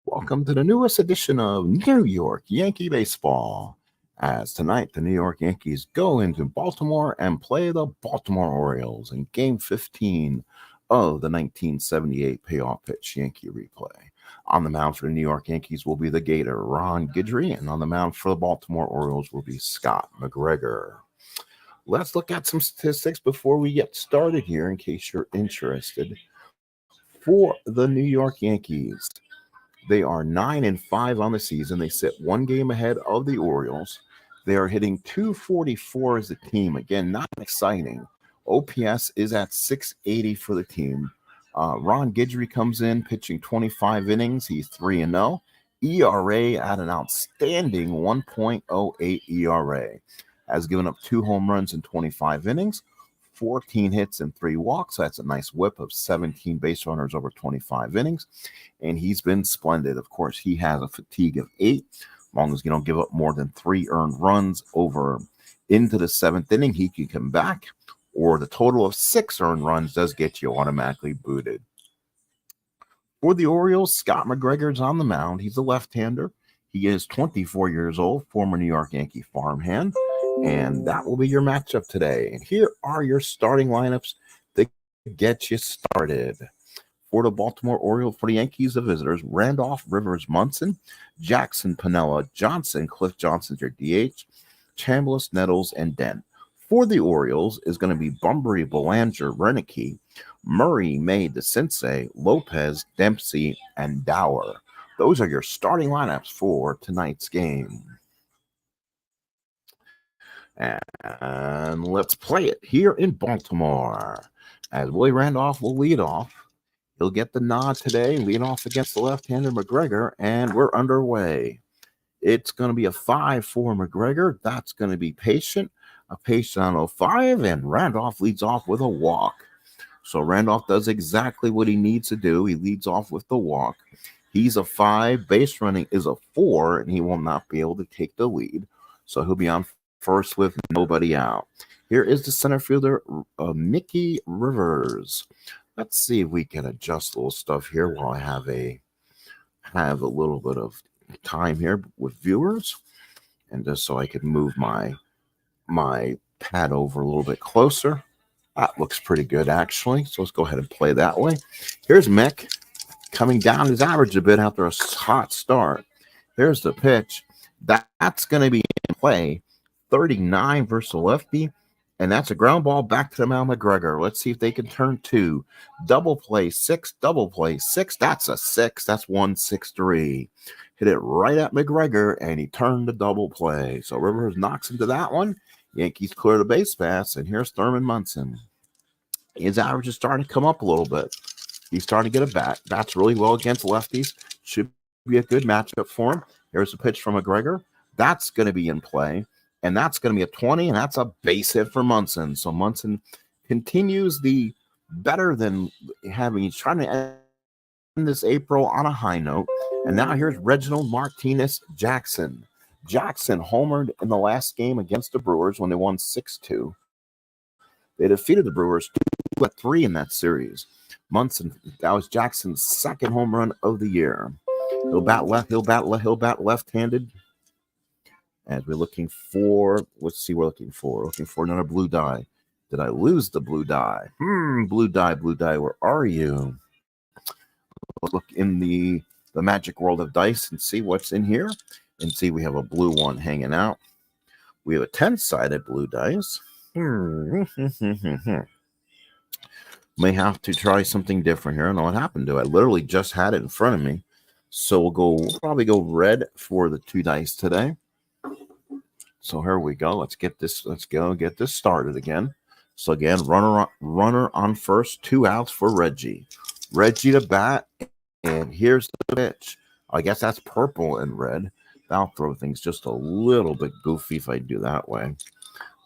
Welcome to the newest edition of New York Yankee Baseball. As tonight, the New York Yankees go into Baltimore and play the Baltimore Orioles in Game 15 of the 1978 payoff pitch Yankee replay. On the mound for the New York Yankees will be the Gator, Ron Guidry, and on the mound for the Baltimore Orioles will be Scott McGregor. Let's look at some statistics before we get started here in case you're interested. For the New York Yankees, they are 9-5 on the season. They sit one game ahead of the Orioles. They are hitting .244 as a team. Again, not exciting. OPS is at .680 for the team. Ron Guidry comes in pitching 25 innings. He's 3-0. ERA at an outstanding 1.08 ERA. Has given up 2 home runs in 25 innings, 14 hits and 3 walks. That's a nice whip of 17 base runners over 25 innings. And he's been splendid. Of course, he has a fatigue of 8. As long as you don't give up more than 3 earned runs over into the 7th inning, he can come back. Or the total of 6 earned runs does get you automatically booted. For the Orioles, Scott McGregor's on the mound. He's a left-hander. He is 24 years old, former New York Yankee farmhand. And that will be your matchup today. And here are your starting lineups to get you started. For the Baltimore Orioles, for the Yankees, the visitors, Randolph, Rivers, Munson, Jackson, Piniella, Johnson, Cliff Johnson's your DH, Chambliss, Nettles, and Dent. For the Orioles is going to be Bunbury, Belanger, Renicky, Murray, May, DeCinces, Lopez, Dempsey, and Dower. Those are your starting lineups for tonight's game. And let's play it here in Baltimore. As Willie Randolph will lead off. He'll get the nod today, lead off against the left-hander McGregor, and we're underway. It's going to be a 5 for McGregor. That's going to be Patient. A Patient on 05, and Randolph leads off with a walk. So Randolph does exactly what he needs to do. He leads off with the walk. He's a 5. Base running is a 4, and he will not be able to take the lead. So he'll be on first with nobody out. Here is the center fielder, Mickey Rivers. Let's see if we can adjust a little stuff here while I have a little bit of time here with viewers, and just so I can move my pad over a little bit closer. That looks pretty good, actually. So let's go ahead and play that way. Here's Mick coming down his average a bit after a hot start. Here's the pitch. That's going to be in play. 39 versus lefty, and that's a ground ball back to the mound, McGregor. Let's see if they can turn 2. Double play 6, double play 6. That's a 6. That's 1-6-3. Hit it right at McGregor, and he turned the double play. So Rivers knocks into that one. Yankees clear the base pass, and here's Thurman Munson. His average is starting to come up a little bit. He's starting to get a bat. Bats really well against lefties. Should be a good matchup for him. Here's a pitch from McGregor. That's going to be in play. And that's going to be a 20, and that's a base hit for Munson. So Munson continues the better than having. He's trying to end this April on a high note. And now here's Reginald Martinez Jackson. Jackson homered in the last game against the Brewers when they won 6-2. They defeated the Brewers 2-3 in that series. Munson, that was Jackson's second home run of the year. He'll bat left-handed. As we're looking for, let's see, we're looking for another blue die. Did I lose the blue die? Blue die, where are you? Let's look in the magic world of dice and see what's in here. And see, we have a blue one hanging out. We have a 10-sided blue dice. May have to try something different here. I don't know what happened to it. I literally just had it in front of me. So we'll probably go red for the 2 dice today. So here we go. Let's get this started again. So again, runner on first, 2 outs for Reggie. Reggie to bat, and here's the pitch. I guess that's purple and red. That'll throw things just a little bit goofy if I do that way.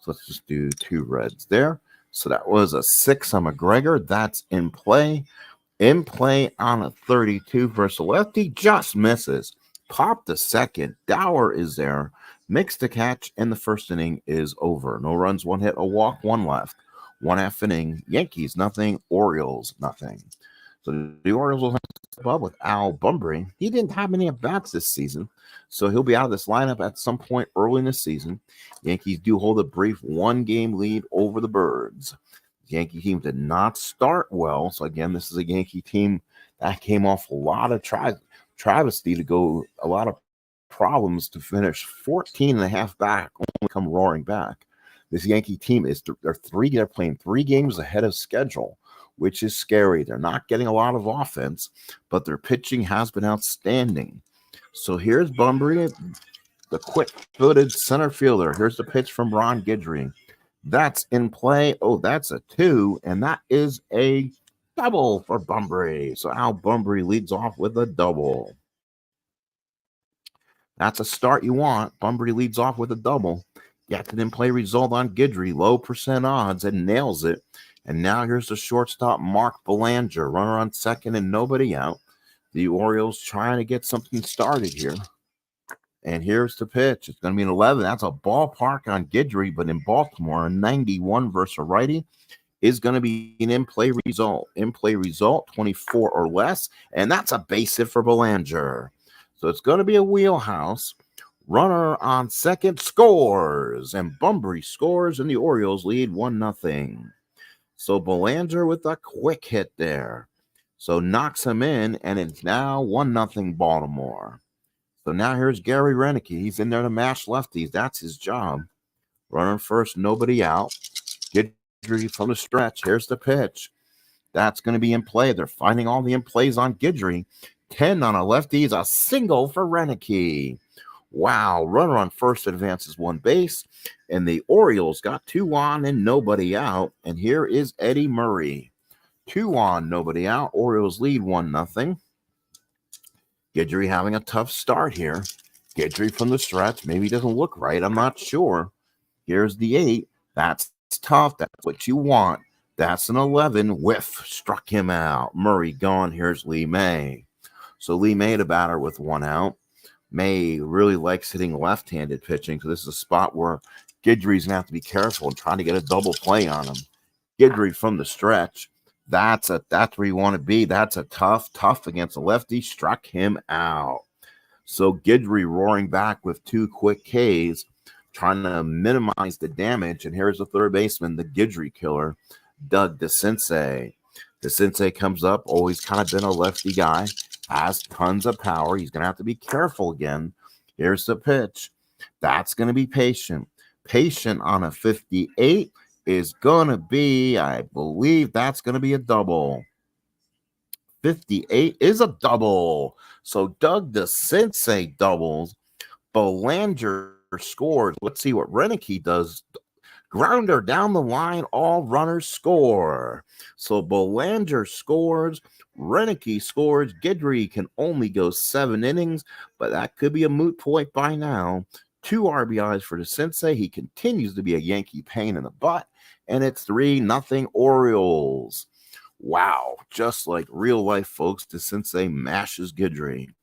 So let's just do 2 reds there. So that was a 6 on McGregor. That's in play. In play on a 32 versus lefty. Just misses. Pop the second. Dower is there. Makes the catch, and the first inning is over. No runs, 1 hit, a walk, 1 left. 1/2 inning. Yankees nothing. Orioles nothing. So the Orioles will have to step up with Al Bunbury. He didn't have many at-bats this season, so he'll be out of this lineup at some point early in the season. Yankees do hold a brief 1-game lead over the Birds. The Yankee team did not start well, so again, this is a Yankee team that came off a lot of travesty to go, a lot of problems to finish 14 and a half back, only come roaring back. This Yankee team they're playing 3 games ahead of schedule, which is scary. They're not getting a lot of offense, but their pitching has been outstanding. So here's Bunbury, the quick-footed center fielder. Here's the pitch from Ron Guidry. That's in play. Oh, that's a 2, and that is a double for Bunbury. So Al Bunbury leads off with a double. That's a start you want. Bunbury leads off with a double. Gets an in-play result on Guidry, low percent odds, and nails it. And now here's the shortstop, Mark Belanger, runner on second and nobody out. The Orioles trying to get something started here. And here's the pitch. It's going to be an 11. That's a ballpark on Guidry, but in Baltimore, a 91 versus a righty is going to be an in-play result. In-play result, 24 or less, and that's a base hit for Belanger. So it's going to be a wheelhouse. Runner on second scores, and Bunbury scores, and the Orioles lead 1-0. So Belanger with a quick hit there. So knocks him in, and it's now 1-0 Baltimore. So now here's Gary Renicky. He's in there to mash lefties. That's his job. Runner first, nobody out. Guidry from the stretch. Here's the pitch. That's going to be in play. They're finding all the in plays on Guidry. 10 on a lefty is a single for Renicky. Wow, runner on first advances 1 base, and the Orioles got 2 on and nobody out. And here is Eddie Murray. 2 on, nobody out. Orioles lead 1-0. Guidry having a tough start here. Guidry from the stretch. Maybe he doesn't look right. I'm not sure. Here's the 8. That's tough. That's what you want. That's an 11. Whiff. Struck him out. Murray gone. Here's Lee May. So Lee May, the batter with 1 out. May really likes hitting left-handed pitching, so this is a spot where Guidry's going to have to be careful and trying to get a double play on him. Guidry from the stretch. That's where you want to be. That's a tough against a lefty. Struck him out. So Guidry roaring back with 2 quick Ks, trying to minimize the damage. And here's the third baseman, the Guidry killer, Doug DeCinces. DeCinces comes up, always kind of been a lefty guy. Has tons of power. He's going to have to be careful again. Here's the pitch. That's going to be patient. Patient on a 58 is going to be, I believe that's going to be a double. 58 is a double. So Doug DeCinces doubles. Belanger scores. Let's see what Renicky does. Grounder down the line, all runners score. So Belanger scores. Renicky scores. Guidry can only go 7 innings, but that could be a moot point by now. 2 RBIs for DeCinces. He continues to be a Yankee pain in the butt, and it's 3-0 Orioles. Wow, just like real life, folks, DeCinces mashes Guidry.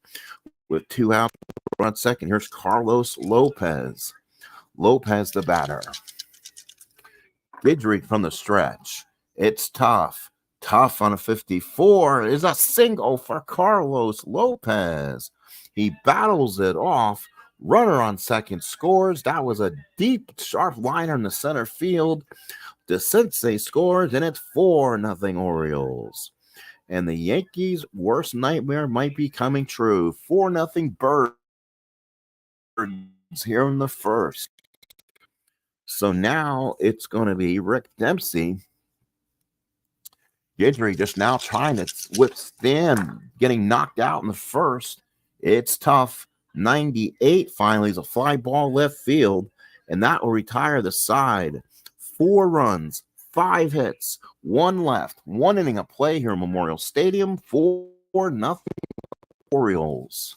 With 2 out on second, here's Carlos Lopez. Lopez, the batter. Guidry from the stretch. It's tough. Tough on a 54 is a single for Carlos Lopez. He battles it off. Runner on second scores. That was a deep, sharp liner in the center field. DeCinces scores, and it's 4-0 Orioles. And the Yankees' worst nightmare might be coming true. 4-0 Birds here in the first. So now it's going to be Rick Dempsey. Guidry just now trying to withstand getting knocked out in the first. It's tough. 98 finally is a fly ball left field, and that will retire the side. 4 runs, 5 hits, 1 left, 1 inning of play here in Memorial Stadium, 4-0 Orioles.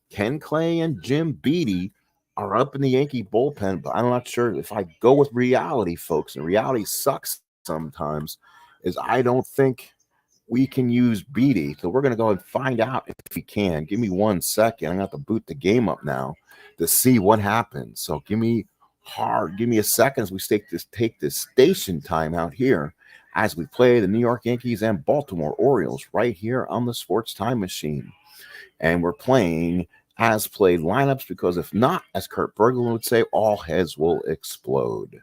Ken Clay and Jim Beattie are up in the Yankee bullpen, but I'm not sure if I go with reality, folks, and reality sucks sometimes, is I don't think we can use Beattie. So we're going to go and find out if we can. Give me 1 second. I'm going to have to boot the game up now to see what happens. So give me a second as we take this station time out here as we play the New York Yankees and Baltimore Orioles right here on the Sports Time Machine. And we're playing as played lineups because if not, as Kurt Berglund would say, all heads will explode.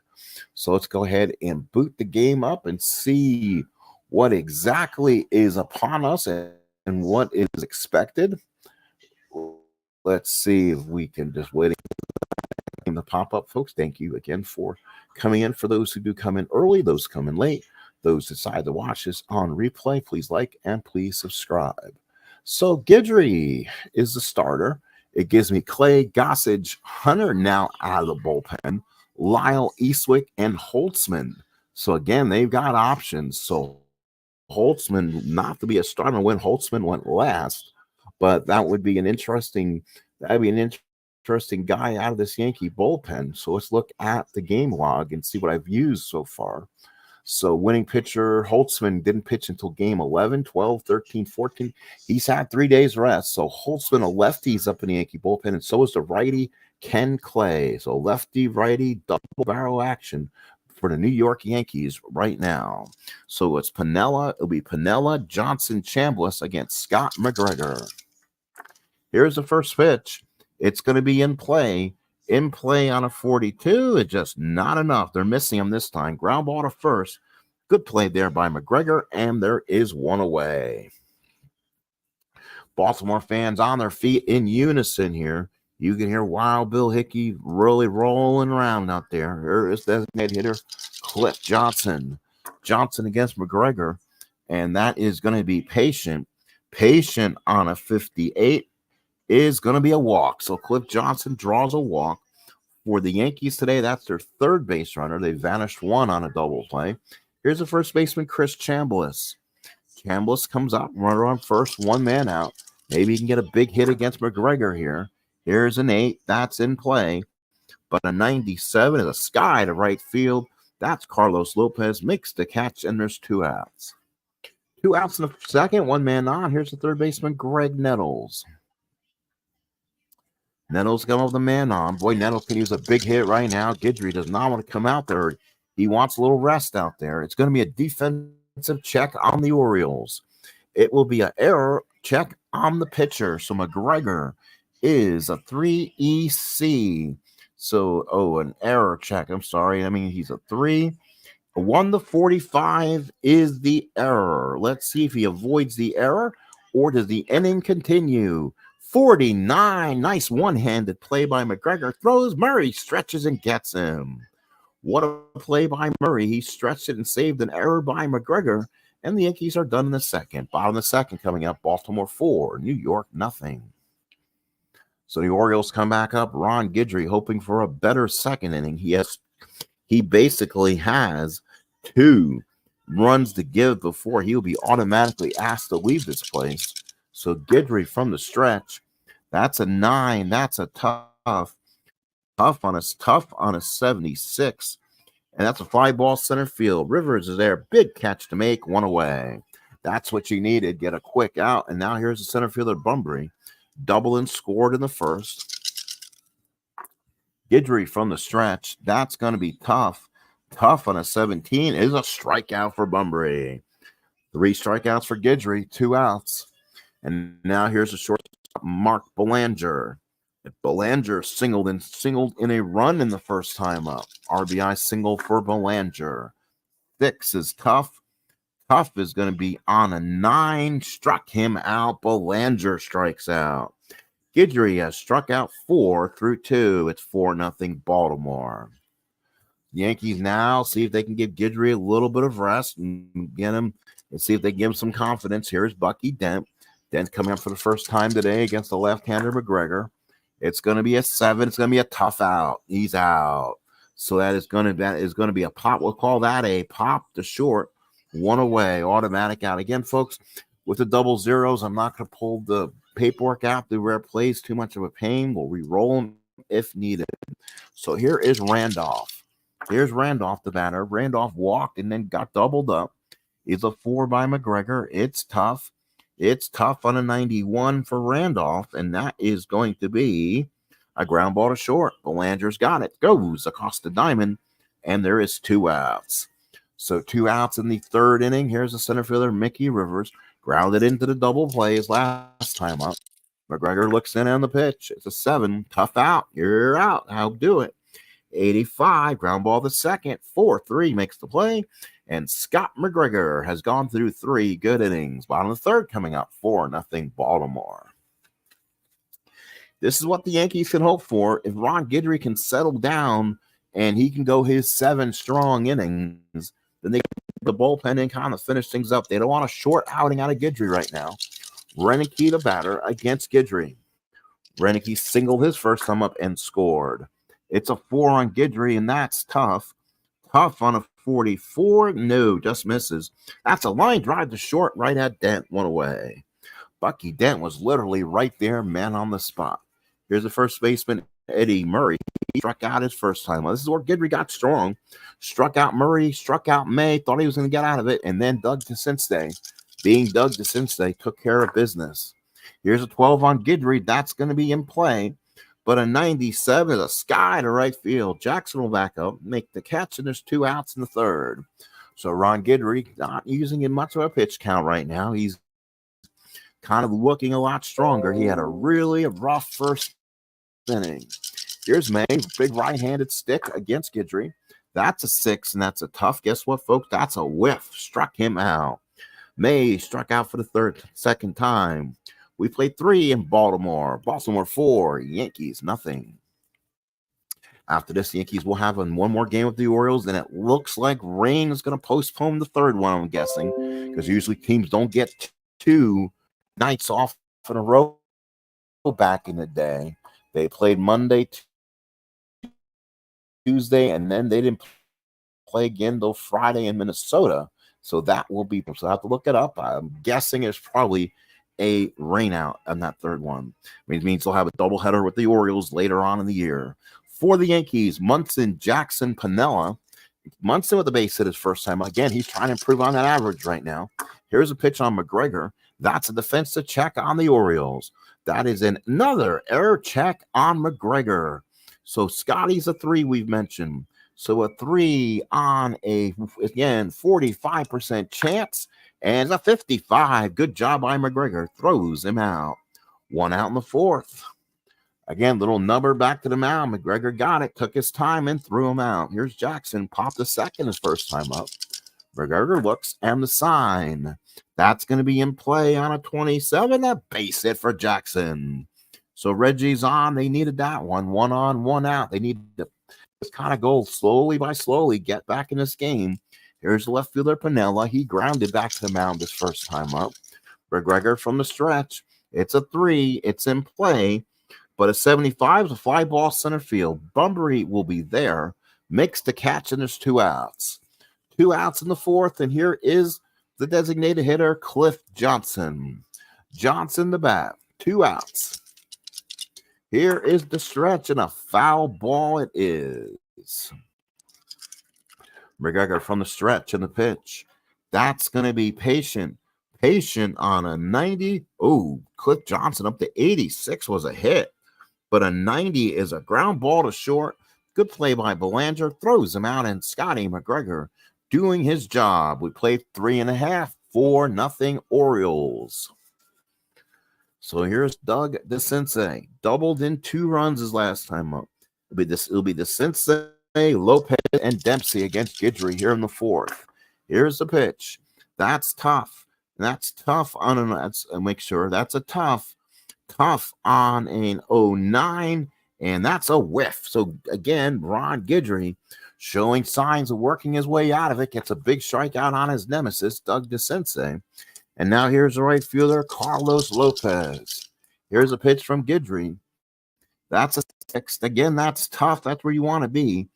So let's go ahead and boot the game up and see what exactly is upon us and what is expected. Let's see if we can just wait in the pop-up, folks. Thank you again for coming in. For those who do come in early, those come in late, those decide to watch this on replay, please like and please subscribe. So Guidry is the starter. It gives me Clay, Gossage, Hunter now out of the bullpen, Lyle, Eastwick, and Holtzman. So again, they've got options. So Holtzman not to be a starter when Holtzman went last, but that would be an interesting guy out of this Yankee bullpen. So let's look at the game log and see what I've used so far. So winning pitcher Holtzman didn't pitch until game 11, 12, 13, 14. He's had 3 days rest. So Holtzman, a lefty, is up in the Yankee bullpen, and so is the righty Ken Clay. So lefty, righty, double barrel action for the New York Yankees right now. So it's Piniella. It'll be Piniella, Johnson, Chambliss against Scott McGregor. Here's the first pitch. It's going to be in play. In play on a 42. It's just not enough. They're missing him this time. Ground ball to first. Good play there by McGregor, and there is 1 away. Baltimore fans on their feet in unison here. You can hear Wild Bill Hickey really rolling around out there. Here is designated hitter Cliff Johnson. Johnson against McGregor, and that is going to be patient. Patient on a 58 is going to be a walk. So Cliff Johnson draws a walk. For the Yankees today, that's their third base runner. They vanished 1 on a double play. Here's the first baseman, Chris Chambliss. Chambliss comes up, runner on first, 1 man out. Maybe he can get a big hit against McGregor here. Here's an 8. That's in play. But a 97 is a sky to right field. That's Carlos Lopez. Makes the catch, and there's 2 outs. 2 outs in the second, 1 man on. Here's the third baseman, Greg Nettles. Nettles coming with the man on. Boy, Nettles can use a big hit right now. Guidry does not want to come out there. He wants a little rest out there. It's going to be a defensive check on the Orioles. It will be an error check on the pitcher. So McGregor is a 3 EC. So, an error check. I'm sorry. I mean, he's a 3. A 1 to 45 is the error. Let's see if he avoids the error, or does the inning continue? 49. Nice one-handed play by McGregor. Throws Murray, stretches and gets him. What a play by Murray. He stretched it and saved an error by McGregor. And the Yankees are done in the second. Bottom of the second coming up. Baltimore 4, New York nothing. So the Orioles come back up. Ron Guidry hoping for a better second inning. He basically has 2 runs to give before he'll be automatically asked to leave this place. So Guidry from the stretch, that's a 9. That's a tough on a 76. And that's a fly ball center field. Rivers is there. Big catch to make. 1 away. That's what you needed. Get a quick out. And now here's the center fielder, Bunbury. Double and scored in the first. Guidry from the stretch. That's going to be tough. Tough on a 17 is a strikeout for Bunbury. 3 strikeouts for Guidry. 2 outs. And now here's a shortstop, Mark Belanger. Belanger singled in a run in the first time up. RBI single for Belanger. 6 is tough. Tough is going to be on a 9. Struck him out. Belanger strikes out. Guidry has struck out 4 through 2. It's 4-0 Baltimore. Yankees now see if they can give Guidry a little bit of rest and get him and see if they give him some confidence. Here's Bucky Dent. Dent coming up for the first time today against the left-hander McGregor. It's going to be a 7. It's going to be a tough out. He's out. So that is going to be a pop. We'll call that a pop to short. One away, automatic out. Again, folks, with the double zeros, I'm not going to pull the paperwork out. The rare plays, too much of a pain. We'll re-roll them if needed. So here is Randolph. Here's Randolph, the batter. Randolph walked and then got doubled up. It's a 4 by McGregor. It's tough. It's tough on a 91 for Randolph, and that is going to be a ground ball to short. Belanger's got it. Goes across the diamond, and there is 2 outs. So 2 outs in the third inning. Here's the center fielder, Mickey Rivers. Grounded into the double play his last time up. McGregor looks in on the pitch. It's a 7. Tough out. You're out. How do it? 85. Ground ball to second. 4-3 makes the play. And Scott McGregor has gone through 3 good innings. Bottom of the third coming up. 4-0 Baltimore. This is what the Yankees can hope for. If Ron Guidry can settle down and he can go his 7 strong innings, then they get the bullpen and kind of finish things up. They don't want a short outing out of Guidry right now. Renicky, the batter, against Guidry. Renicky singled his first time up and scored. It's a 4 on Guidry, and that's tough. Tough on a 44. No, just misses. That's a line drive to short right at Dent. 1 away. Bucky Dent was literally right there, man on the spot. Here's the first baseman, Eddie Murray. He struck out his first time. This is where Guidry got strong. Struck out Murray, struck out May, thought he was going to get out of it, and then Doug DeCinces, being Doug DeCinces, took care of business. Here's a 12 on Guidry. That's going to be in play. But a 97 is a sky to right field. Jackson will back up, make the catch, and there's 2 outs in the third. So Ron Guidry not using in much of a pitch count right now. He's kind of looking a lot stronger. He had a really rough first inning. Here's May, big right-handed stick against Guidry. That's a 6, and that's a tough. Guess what, folks? That's a whiff. Struck him out. May struck out for the second time. We played 3 in Baltimore. Baltimore 4, Yankees nothing. After this, the Yankees will have one more game with the Orioles, and it looks like rain is going to postpone the third one, I'm guessing, because usually teams don't get 2 nights off in a row back in the day. They played Monday, Tuesday, and then they didn't play again till Friday in Minnesota. So that will be, so I have to look it up. I'm guessing it's probably a rain out on that third one. It means they'll have a doubleheader with the Orioles later on in the year. For the Yankees, Munson, Jackson, Piniella. Munson with the base hit his first time. Again, he's trying to improve on that average right now. Here's a pitch on McGregor. That's a defensive check on the Orioles. That is another error check on McGregor. So Scotty's a 3 we've mentioned. So a 3 on a, again, 45% chance. And a 55. Good job by McGregor. Throws him out. 1 out in the fourth. Again, little number back to the mound. McGregor got it, took his time, and threw him out. Here's Jackson. Popped a second his first time up. McGregor looks, and the sign. That's going to be in play on a 27. A base hit for Jackson. So Reggie's on. They needed that one. 1 on, 1 out. They need to just kind of go slowly by slowly, get back in this game. Here's the left fielder, Piniella. He grounded back to the mound his first time up. McGregor from the stretch. It's a 3. It's in play. But a 75 is a fly ball center field. Bunbury will be there. Makes the catch, and there's 2 outs. 2 outs in the fourth, and here is the designated hitter, Cliff Johnson. Johnson the bat. 2 outs. Here is the stretch, and a foul ball it is. McGregor from the stretch and the pitch. That's going to be patient. Patient on a 90. Oh, Cliff Johnson up to 86 was a hit. But a 90 is a ground ball to short. Good play by Belanger. Throws him out, and Scotty McGregor doing his job. We played 3.5. 4-0 Orioles. So here's Doug DeCinces. Doubled in 2 runs his last time up. It'll be DeCinces, Lopez, and Dempsey against Guidry here in the fourth. Here's the pitch. That's tough. That's tough on an, that's make sure that's a tough on an 09, and that's a whiff. So again, Ron Guidry showing signs of working his way out of it. Gets a big strikeout on his nemesis, Doug DeCinces. And now here's the right fielder, Carlos Lopez. Here's a pitch from Guidry. That's a 6. Again, that's tough. That's where you want to be.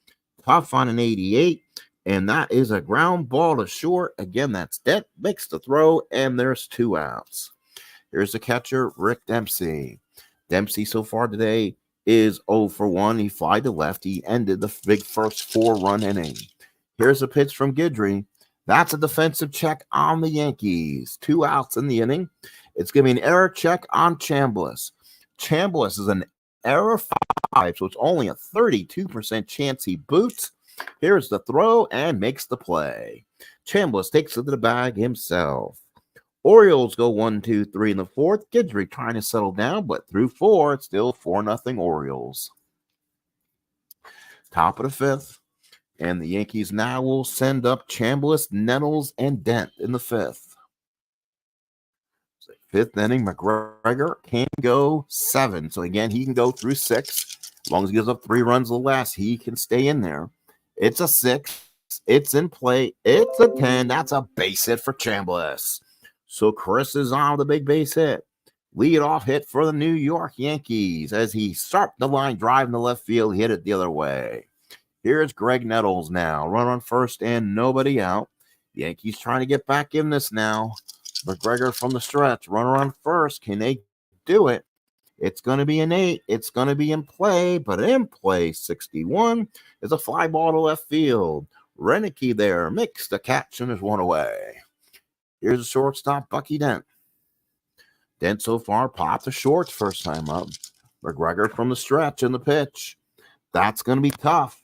Puff on an 88, and that is a ground ball to short. Again, that's Dent, makes the throw, and there's 2 outs. Here's the catcher, Rick Dempsey. Dempsey so far today is 0 for 1. He flied to left. He ended the big first 4-run inning. Here's a pitch from Guidry. That's a defensive check on the Yankees. 2 outs in the inning. It's going to be an error check on Chambliss. Chambliss is an error 5, so it's only a 32% chance he boots. Here's the throw and makes the play. Chambliss takes it to the bag himself. Orioles go 1-2-3 in the fourth. Guidry trying to settle down, but through 4, it's still 4-0 Orioles. Top of the 5th, and the Yankees now will send up Chambliss, Nettles, and Dent in the 5th. 5th inning, McGregor can go 7. So again, he can go through 6. As long as he gives up 3 runs or less, he can stay in there. It's a 6. It's in play. It's a 10. That's a base hit for Chambliss. So Chris is on the big base hit. Lead-off hit for the New York Yankees as he started the line drive in the left field, hit it the other way. Here's Greg Nettles now. Run on first and nobody out. The Yankees trying to get back in this now. McGregor from the stretch. Runner on first. Can they do it? It's going to be an 8. It's going to be in play, but in play 61 is a fly ball to left field. Renicky there makes the catch and is 1 away. Here's the shortstop, Bucky Dent. Dent so far popped the shorts first time up. McGregor from the stretch in the pitch. That's going to be tough.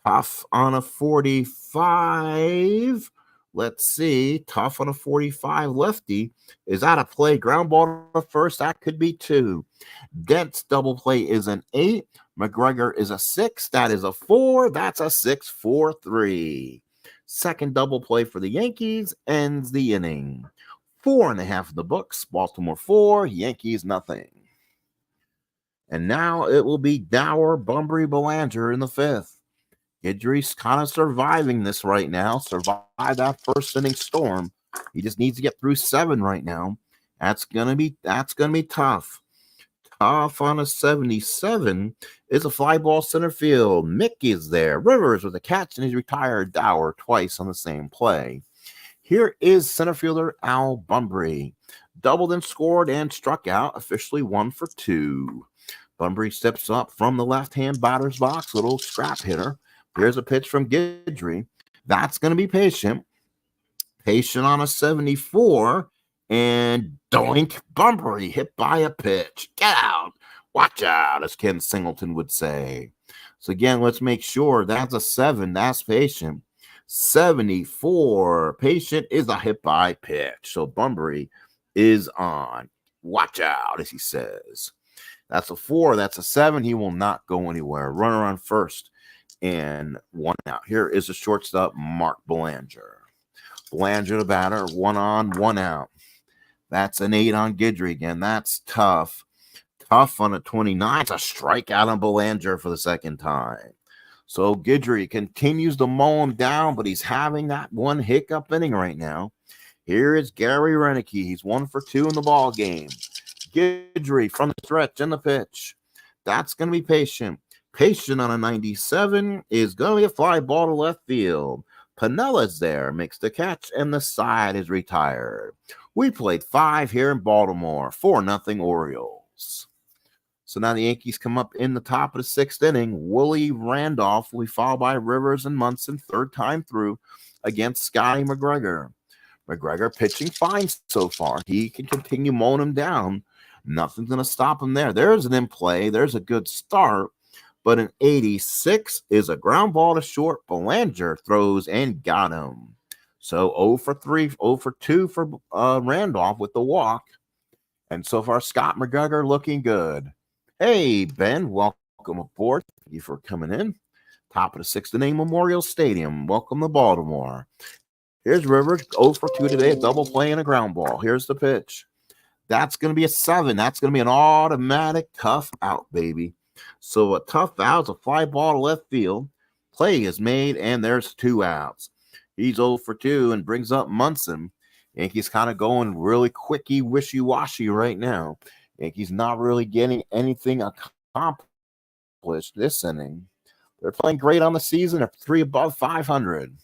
Tough on a 45. Let's see. Tough on a 45 lefty. Is out of play. Ground ball to first. That could be 2. Dent's double play is an 8. McGregor is a 6. That is a 4. That's a 6-4-3. Second double play for the Yankees ends the inning. 4.5 in the books. Baltimore 4, Yankees nothing. And now it will be Dower, Bunbury, Belanger in the 5th. Guidry's kind of surviving this right now. Survived that first inning storm. He just needs to get through 7 right now. That's gonna be tough. Tough on a 77 is a fly ball center field. Mickey is there. Rivers with a catch, and he's retired. Dower twice on the same play. Here is center fielder Al Bunbury. Doubled and scored and struck out. Officially 1 for 2. Bunbury steps up from the left-hand batter's box. Little scrap hitter. Here's a pitch from Guidry. That's going to be patient. Patient on a 74. And doink, Bunbury hit by a pitch. Get out. Watch out, as Ken Singleton would say. So again, let's make sure that's a 7. That's patient. 74. Patient is a hit by pitch. So Bunbury is on. Watch out, as he says. That's a 4. That's a 7. He will not go anywhere. Runner on first and 1 out. Here is the shortstop, Mark Belanger. Belanger, the batter, 1 on, 1 out. That's an 8 on Guidry again. That's tough. Tough on a 29. It's a strikeout on Belanger for the second time. So Guidry continues to mow him down, but he's having that one hiccup inning right now. Here is Gary Renicky. He's 1 for 2 in the ball game. Guidry from the stretch and the pitch. That's going to be patient. Patient on a 97 is going to be a fly ball to left field. Pinella's there, makes the catch, and the side is retired. We played 5 here in Baltimore, 4-0 Orioles. So now the Yankees come up in the top of the 6th inning. Willie Randolph will be followed by Rivers and Munson, 3rd time through, against Scotty McGregor. McGregor pitching fine so far. He can continue mowing him down. Nothing's going to stop him there. There's an in play. There's a good start. But an 86 is a ground ball to short. Belanger throws and got him. So 0 for 3, 0 for 2 for Randolph with the walk. And so far, Scott McGregor looking good. Hey, Ben, welcome aboard. Thank you for coming in. Top of the 6th inning, Memorial Stadium. Welcome to Baltimore. Here's Rivers, 0 for 2 today, a double play and a ground ball. Here's the pitch. That's going to be a 7. That's going to be an automatic tough out, baby. So a tough out is a fly ball to left field. Play is made, and there's 2 outs. He's 0 for 2 and brings up Munson. Yankees kind of going really quicky, wishy-washy right now. Yankees not really getting anything accomplished this inning. They're playing great on the season. They're 3 above 500.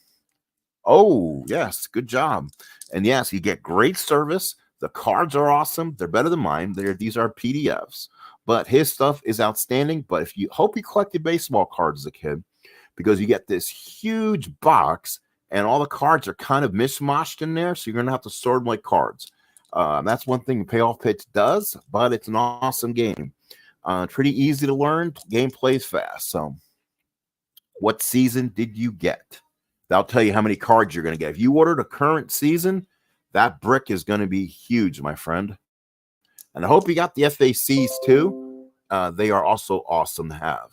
Oh, yes. Good job. And yes, you get great service. The cards are awesome. They're better than mine. These are PDFs. But his stuff is outstanding. But if you hope you collected baseball cards as a kid, because you get this huge box and all the cards are kind of mishmashed in there. So you're going to have to sort them like cards. That's one thing Payoff Pitch does, but it's an awesome game. Pretty easy to learn. Game plays fast. So what season did you get? That'll tell you how many cards you're going to get. If you ordered a current season, that brick is going to be huge, my friend. And I hope you got the FACs too. They are also awesome to have.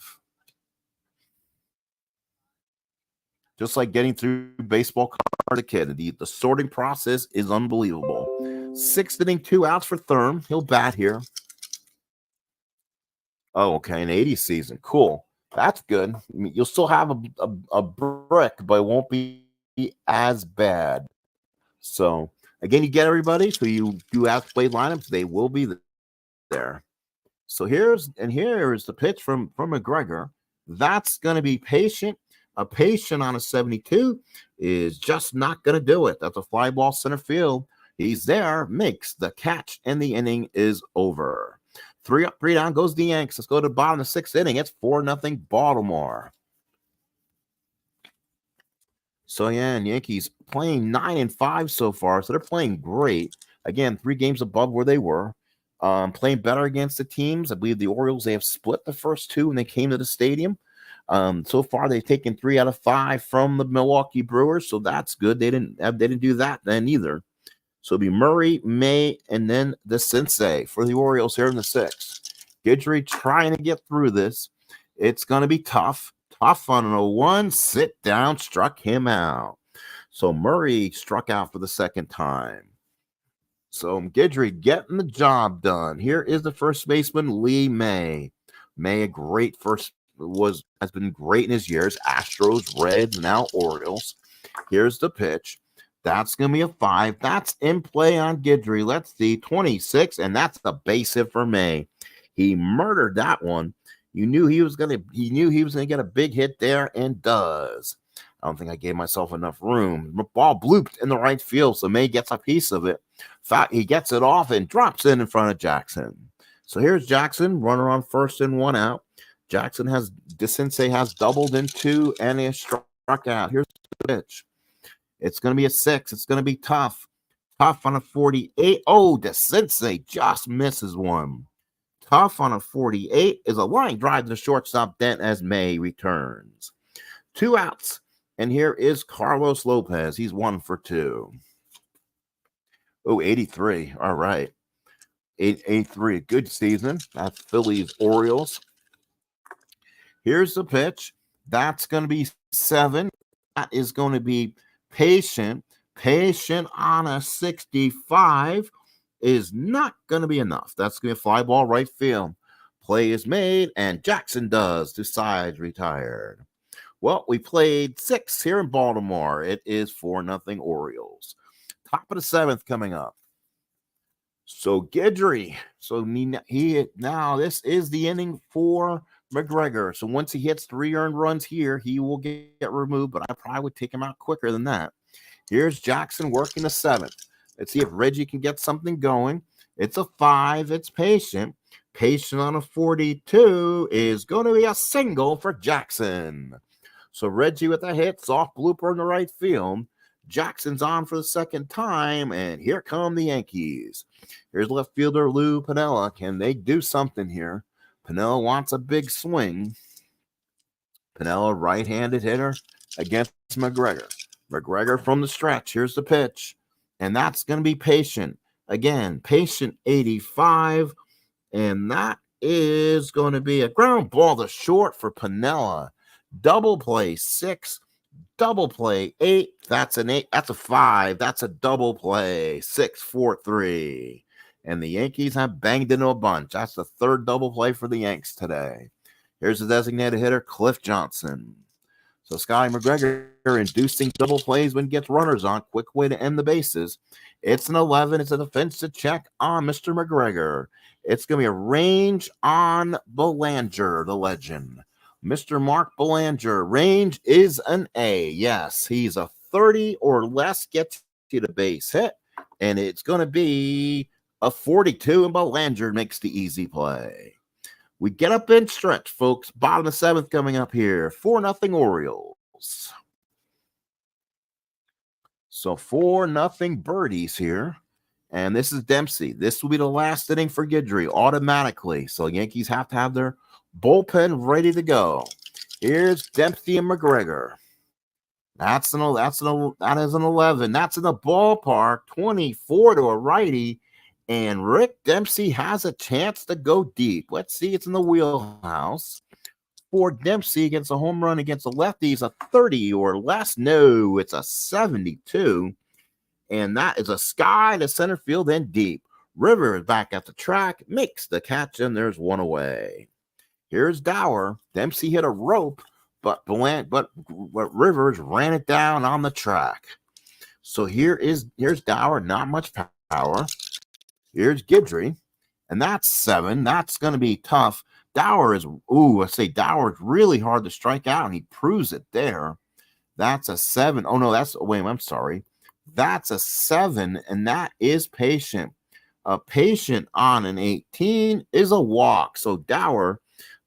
Just like getting through baseball cards as a kid, the sorting process is unbelievable. 6th inning, 2 outs for Thurm. He'll bat here. Oh, okay, an 80s season. Cool. That's good. I mean, you'll still have a brick, but it won't be as bad. So, again, you get everybody. So you do have to play lineups. They will be there. So here is the pitch from McGregor. That's going to be patient. A patient on a 72 is just not going to do it. That's a fly ball center field. He's there, makes the catch, and the inning is over. 3 up, 3 down goes the Yanks. Let's go to the bottom of the 6th inning. It's 4-0 Baltimore. So, yeah, and Yankees playing 9-5 so far. So they're playing great. Again, 3 games above where they were. Playing better against the teams. I believe the Orioles, they have split the first 2 when they came to the stadium. So far, they've taken 3 out of 5 from the Milwaukee Brewers. So that's good. They didn't do that then either. So it'll be Murray, May, and then the Sensei for the Orioles here in the 6th. Guidry trying to get through this. It's going to be tough. Tough on an 0-1. Sit down, struck him out. So Murray struck out for the 2nd time. So Guidry getting the job done. Here is the first baseman, Lee May. May, a great has been great in his years. Astros, Reds, now Orioles. Here's the pitch. That's going to be a 5. That's in play on Guidry. Let's see, 26, and that's a base hit for May. He murdered that one. He knew he was going to get a big hit there, and does. I don't think I gave myself enough room. The ball blooped in the right field, so May gets a piece of it. He gets it off and drops in front of Jackson. So here's Jackson, runner on first and 1 out. Sensei has doubled in 2 and he has struck out. Here's the pitch. It's going to be a 6. It's going to be tough. Tough on a 48. Oh, Sensei just misses one. Tough on a 48 is a line drive to the shortstop Dent as May returns. 2 outs. And here is Carlos Lopez. He's 1 for 2. Oh, 83. All right. 83. Good season. That's Phillies Orioles. Here's the pitch. That's going to be 7. That is going to be patient. Patient on a 65 is not going to be enough. That's going to be a fly ball right field. Play is made, and Jackson does. 2 sides retired. Well, we played 6 here in Baltimore. It is 4-0 Orioles. Top of the 7th coming up. So Guidry. So now this is the inning for McGregor. So once he hits 3 earned runs here, he will get removed, but I probably would take him out quicker than that. Here's Jackson working the 7th. Let's see if Reggie can get something going. It's a 5. It's patient. Patient on a 42 is going to be a single for Jackson. So Reggie with a hit, soft blooper in the right field. Jackson's on for the 2nd time, and here come the Yankees. Here's left fielder Lou Piniella. Can they do something here? Piniella wants a big swing. Piniella, right-handed hitter against McGregor. McGregor from the stretch. Here's the pitch. And that's going to be patient. Again, patient 85. And that is going to be a ground ball to short for Piniella. Double play 6. Double play 8. That's an 8. That's a 5. That's a double play 6, 4, 3. And the Yankees have banged into a bunch. That's the 3rd double play for the Yanks today. Here's the designated hitter, Cliff Johnson. So Scotty McGregor inducing double plays when he gets runners on. Quick way to end the bases. It's an 11. It's a defensive check on Mr. McGregor. It's going to be a range on Belanger, the legend. Mr. Mark Belanger, range is an A. Yes, he's a 30 or less gets you the base hit, and it's going to be a 42, and Belanger makes the easy play. We get up in stretch, folks. Bottom of 7th coming up here. 4-0 Orioles. So 4-0 birdies here. And this is Dempsey. This will be the last inning for Guidry automatically. So Yankees have to have their bullpen ready to go. Here's Dempsey and McGregor. That is an 11. That's in the ballpark. 24 to a righty. And Rick Dempsey has a chance to go deep. Let's see. It's in the wheelhouse. For Dempsey against a home run against the lefties, a 30 or less. No, it's a 72. And that is a sky to center field and deep. River is back at the track, makes the catch, and there's one away. Here's Dower. Dempsey hit a rope, but Rivers ran it down on the track. So here's Dower, not much power. Here's Guidry, and that's 7. That's going to be tough. Dower is really hard to strike out, and he proves it there. That's a 7. Oh, no, I'm sorry. That's a 7, and that is patient. A patient on an 18 is a walk. So Dower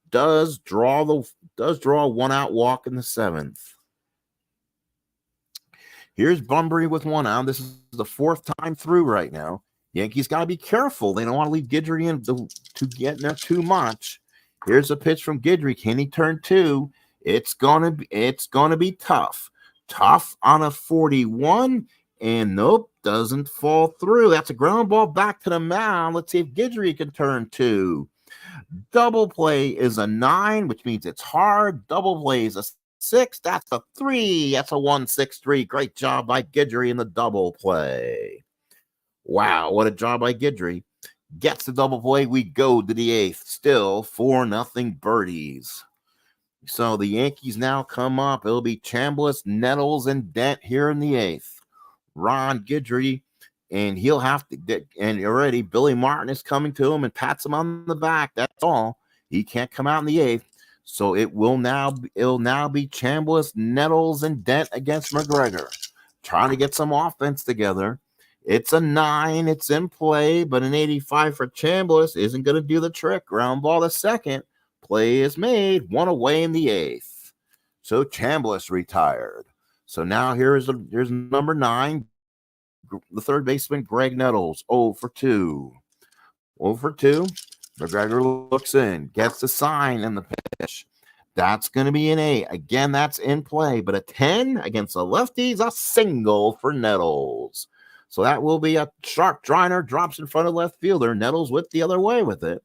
does draw a 1-out walk in the 7th. Here's Bunbury with 1 out. This is the 4th time through right now. Yankees got to be careful. They don't want to leave Guidry in to get in there too much. Here's a pitch from Guidry. Can he turn 2? It's gonna be tough. Tough on a 41. And nope, doesn't fall through. That's a ground ball back to the mound. Let's see if Guidry can turn 2. Double play is a 9, which means it's hard. Double play is a 6. That's a 3. That's a 1-6-3. Great job by Guidry in the double play. Wow, what a job by Guidry. Gets the double play. We go to the 8th. Still 4-0 birdies. So the Yankees now come up. It'll be Chambliss, Nettles, and Dent here in the 8th. Ron Guidry, and he'll have to, and already Billy Martin is coming to him and pats him on the back. That's all. He can't come out in the 8th. So it'll now be Chambliss, Nettles, and Dent against McGregor. Trying to get some offense together. It's a 9. It's in play, but an 85 for Chambliss isn't going to do the trick. Ground ball to 2nd. Play is made. 1 away in the 8th. So Chambliss retired. So now here's number 9, the third baseman, Greg Nettles, 0 for 2. 0 for 2. McGregor looks in, gets the sign and the pitch. That's going to be an 8. Again, that's in play, but a 10 against the lefties, a single for Nettles. So that will be a sharp driner, drops in front of left fielder. Nettles with the other way with it.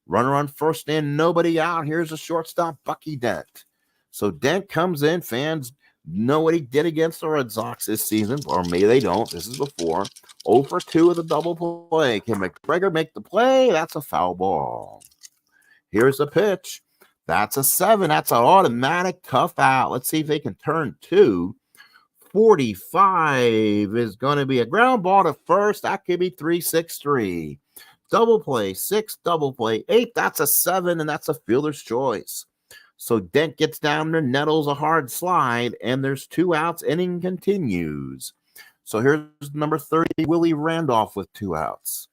Runner on first and nobody out. Here's a shortstop, Bucky Dent. So Dent comes in, fans know what he did against the Red Sox this season, or maybe they don't. This is before. 0 for 2 with a double play. Can McGregor make the play? That's a foul ball. Here's the pitch. That's a 7. That's an automatic tough out. Let's see if they can turn 2. 45 is going to be a ground ball to first. That could be 3-6-3. Double play, 6, double play, 8. That's a 7, and that's a fielder's choice. So Dent gets down there, Nettles a hard slide, and there's 2 outs. Inning continues. So here's number 30, Willie Randolph with 2 outs.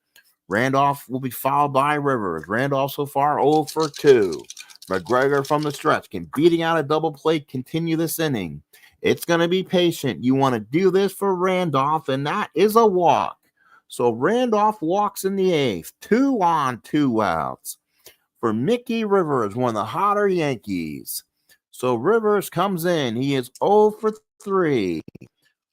Randolph will be followed by Rivers. Randolph so far 0 for 2. McGregor from the stretch can beating out a double play, continue this inning. It's going to be patient. You want to do this for Randolph, and that is a walk. So Randolph walks in the 8th. 2 on, 2 outs. For Mickey Rivers, one of the hotter Yankees. So Rivers comes in. He is 0 for 3.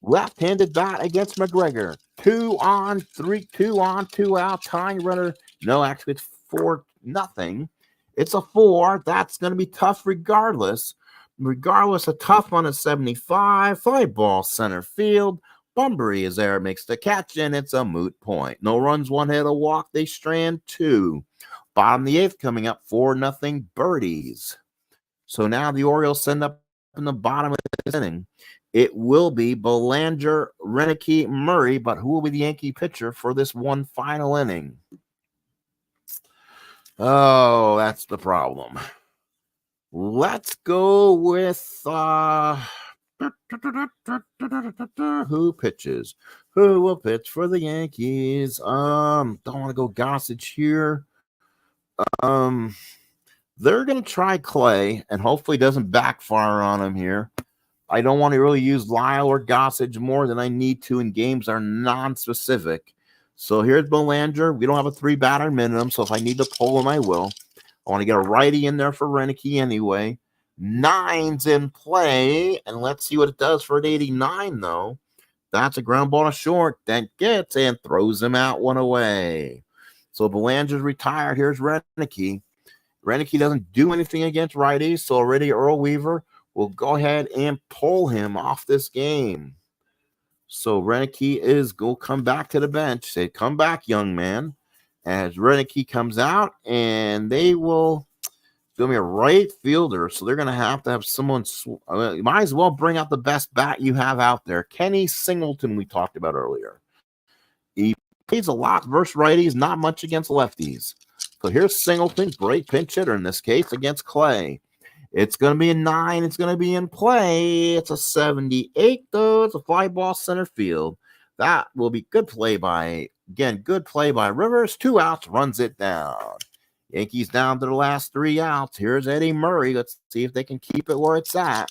Left-handed bat against McGregor. 2 on, 2 out. Tying runner. No, actually, it's 4-0. It's a 4. That's going to be tough regardless. Regardless, a tough on a 75. Fly ball center field. Bunbury is there, makes the catch, and it's a moot point. No runs, 1 hit, a walk. They strand 2. Bottom of the 8th coming up, 4-0 birdies. So now the Orioles send up in the bottom of this inning. It will be Belanger, Renicky, Murray, but who will be the Yankee pitcher for this one final inning? Oh, that's the problem. Let's go with who pitches? Who will pitch for the Yankees? Don't want to go Gossage here. Um, they're gonna try Clay, and hopefully it doesn't backfire on him here. I don't want to really use Lyle or Gossage more than I need to in games that are non-specific. So here's Belanger. We don't have a 3-batter minimum, so if I need to pull him, I will. I want to get a righty in there for Renicky anyway. 9's in play, and let's see what it does for an 89, though. That's a ground ball to short. Then gets and throws him out one away. So Belanger's retired. Here's Renicky. Renicky doesn't do anything against righties, so already Earl Weaver will go ahead and pull him off this game. So Renicky will come back to the bench. Say, come back, young man. As Renicky comes out, and they will give me a right fielder, so they're going to have someone. You might as well bring out the best bat you have out there. Kenny Singleton, we talked about earlier. He plays a lot versus righties, not much against lefties. So here's Singleton, great pinch hitter in this case against Clay. It's going to be a 9. It's going to be in play. It's a 78, though. It's a fly ball center field. That will be good play by Rivers. 2 outs, runs it down. Yankees down to the last 3 outs. Here's Eddie Murray. Let's see if they can keep it where it's at.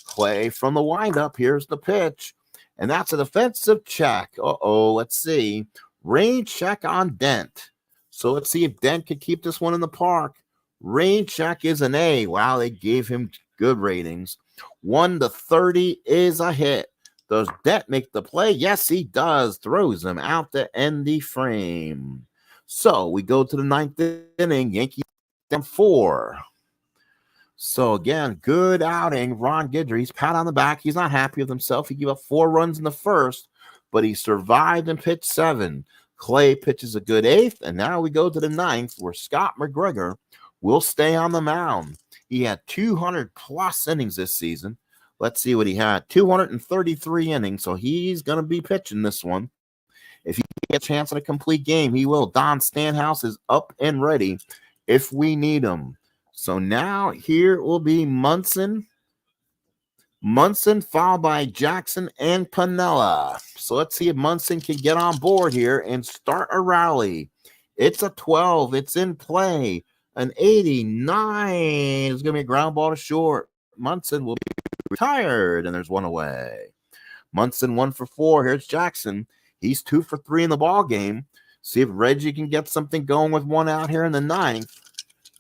Clay from the windup. Here's the pitch. And that's a defensive check. Let's see. Rain check on Dent. So let's see if Dent can keep this one in the park. Rain check is an A. Wow, they gave him good ratings. 1-30 is a hit. Does Dent make the play? Yes, he does. Throws him out to end the frame. So we go to the 9th inning. Yankees down 4. So again, good outing. Ron Guidry, he's pat on the back. He's not happy with himself. He gave up 4 runs in the first, but he survived and pitched 7. Clay pitches a good 8th, and now we go to the 9th where Scott McGregor will stay on the mound. He had 200-plus innings this season. Let's see what he had. 233 innings, so he's going to be pitching this one. If he gets a chance at a complete game, he will. Don Stanhouse is up and ready if we need him. So now here will be Munson followed by Jackson and Piniella. So let's see if Munson can get on board here and start a rally. It's a 12. It's in play. An 89. It's going to be a ground ball to short. Munson will be retired, and there's one away. Munson 1 for 4. Here's Jackson. He's 2 for 3 in the ball game. See if Reggie can get something going with 1 out here in the 9th.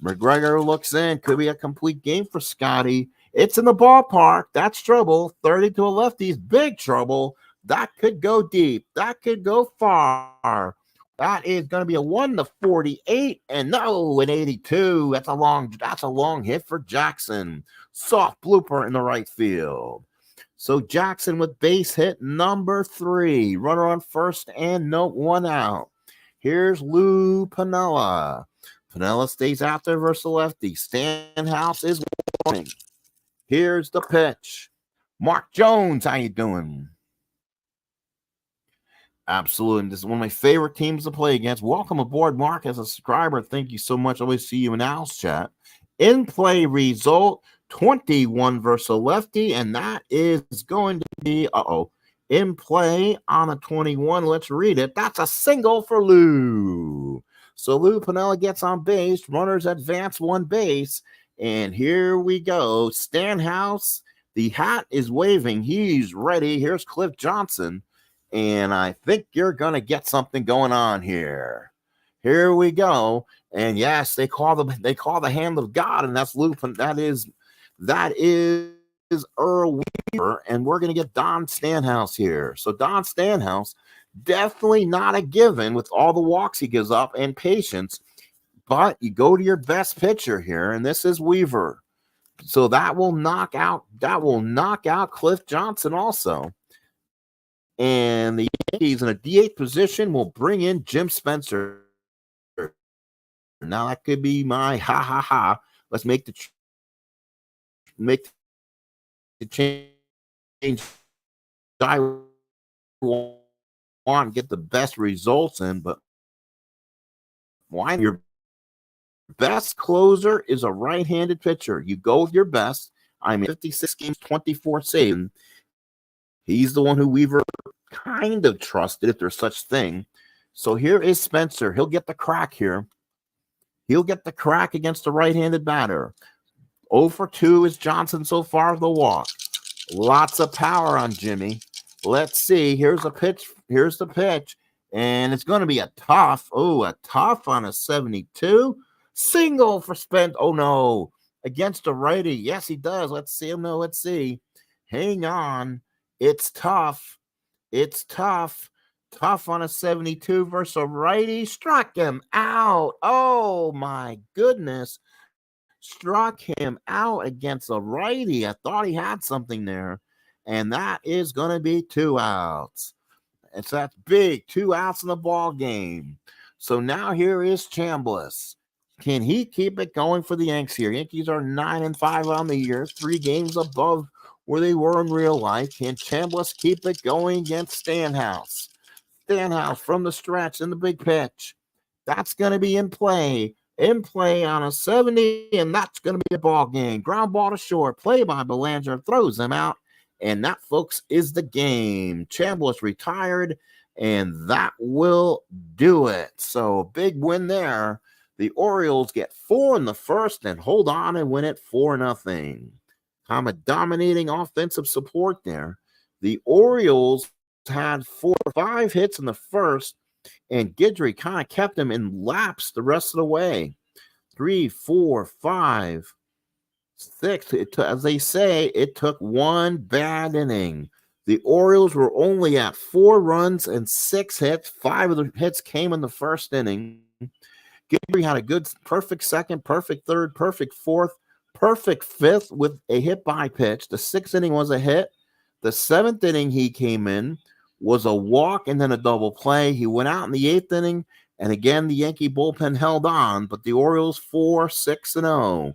McGregor looks in. Could be a complete game for Scotty. It's in the ballpark. That's trouble. 30 to a lefty's big trouble. That could go deep. That could go far. That is going to be a 1-48, and no, an 82. That's a long hit for Jackson. Soft blooper in the right field. So Jackson with base hit number 3. Runner on first and no 1 out. Here's Lou Piniella. Piniella stays out there versus the lefty. Stanhouse is warning. Here's the pitch. Mark Jones, how you doing? Absolutely. This is one of my favorite teams to play against. Welcome aboard, Mark, as a subscriber. Thank you so much. Always see you in Al's chat. In play result, 21 versus a lefty, and that is going to be, in play on a 21. Let's read it. That's a single for Lou. So Lou Piniella gets on base. Runners advance 1 base. And here we go. Stanhouse, the hat is waving. He's ready. Here's Cliff Johnson. And I think you're going to get something going on here. Here we go. And yes, they call the hand of God, and that's Lou. That is Earl Weaver, and we're going to get Don Stanhouse here. So Don Stanhouse, definitely not a given with all the walks he gives up and patience, but you go to your best pitcher here, and this is Weaver. So that will knock out Cliff Johnson also. And the Yankees in a DH position will bring in Jim Spencer. Now that could be my ha. Let's make the change I want to get the best results in, but why your best closer is a right-handed pitcher. You go with your best. I mean, 56 games, 24 saves. He's the one who Weaver kind of trusted, if there's such thing. So here is Spencer. He'll get the crack here. He'll get the crack against the right-handed batter. 0 for 2 is Johnson so far with the walk. Lots of power on Jimmy. Let's see. Here's a pitch. Here's the pitch. And it's going to be a tough on a 72. Single for Spence. Oh, no. Against a righty. Yes, he does. Let's see. Oh, no, let's see. Hang on. It's tough. It's tough. Tough on a 72 versus a righty. Struck him out. Oh, my goodness. Struck him out against a righty. I thought he had something there. And that is going to be 2 outs. That's big. 2 outs in the ball game. So now here is Chambliss. Can he keep it going for the Yankees here? Yankees are 9-5 on the year, 3 games above where they were in real life. Can Chambliss keep it going against Stanhouse? Stanhouse from the stretch in the big pitch. That's going to be in play. In play on a 70, and that's going to be a ball game. Ground ball to short. Play by Belanger. Throws him out. And that, folks, is the game. Chambliss retired, and that will do it. So big win there. The Orioles get 4 in the first and hold on and win it 4-0. Kind of dominating offensive support there. The Orioles had 4 or 5 hits in the first, and Guidry kind of kept him in laps the rest of the way. 3, 4, 5, 6. As they say, it took 1 bad inning. The Orioles were only at 4 runs and 6 hits. 5 of the hits came in the first inning. Guidry had a good, perfect second, perfect third, perfect fourth, perfect fifth with a hit by pitch. The 6th inning was a hit. The 7th inning he came in was a walk and then a double play. He went out in the 8th inning, and again, the Yankee bullpen held on, but the Orioles 4-6-0.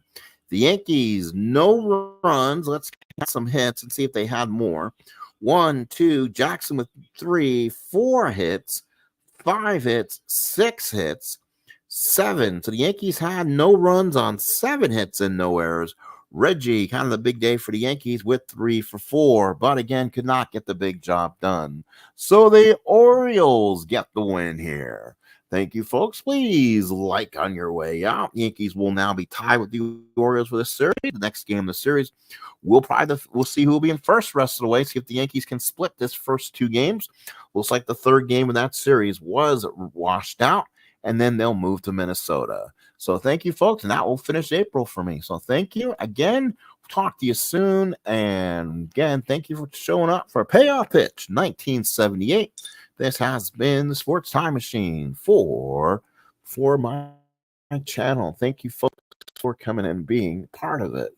The Yankees, no runs. Let's get some hits and see if they had more. 1, 2, Jackson with 3, 4 hits, 5 hits, 6 hits, 7. So the Yankees had no runs on 7 hits and no errors. Reggie, kind of the big day for the Yankees with 3 for 4, but again, could not get the big job done. So the Orioles get the win here. Thank you, folks. Please like on your way out. Yankees will now be tied with the Orioles for the series. The next game of the series, we'll see who will be in first rest of the way. See if the Yankees can split this first 2 games. Looks like the 3rd game of that series was washed out, and then they'll move to Minnesota. So thank you, folks, and that will finish April for me. So thank you again. Talk to you soon. And again, thank you for showing up for Payoff Pitch 1978. This has been the Sports Time Machine for my channel. Thank you, folks, for coming and being part of it.